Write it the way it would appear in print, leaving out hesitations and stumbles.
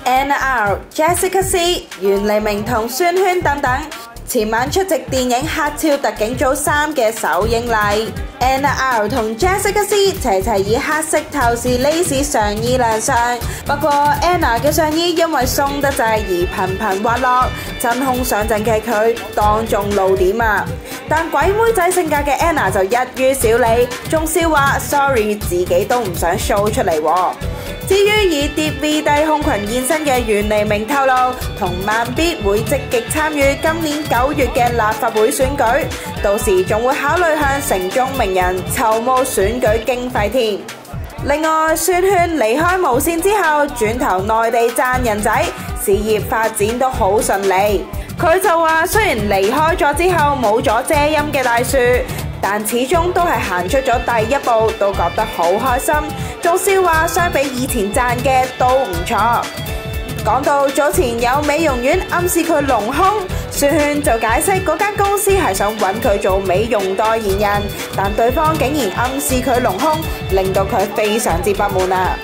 Anna、Jessica C、袁黎明同宣萱等等，前晚出席電影《黑超特警組3》嘅首映禮。Anna 同 Jessica C 齊齊以黑色透視 lace 上衣亮相，不過 Anna 嘅上衣因為鬆得滯而頻頻滑落，真空上陣嘅佢當眾露點啊！但鬼妹仔性格嘅 Anna 就一於少理，仲笑話 sorry 自己都唔想 show 出嚟喎。至於以疊 V 低胸裙現身嘅袁黎明透露，同慢必會積極參與今年9月嘅立法會選舉，到時仲會考慮向城中名人籌募選舉經費添。另外，宣萱離開無線之後，轉投內地賺人仔，事業發展都好順利。佢就話雖然離開咗之後冇咗遮陰嘅大樹，但始終都係行出咗第一步，都覺得好開心。仲笑話相比以前賺嘅都唔錯。講到早前有美容院暗示佢隆胸，宣萱就解釋嗰間公司係想揾佢做美容代言人，但對方竟然暗示佢隆胸，令到佢非常之不滿啊！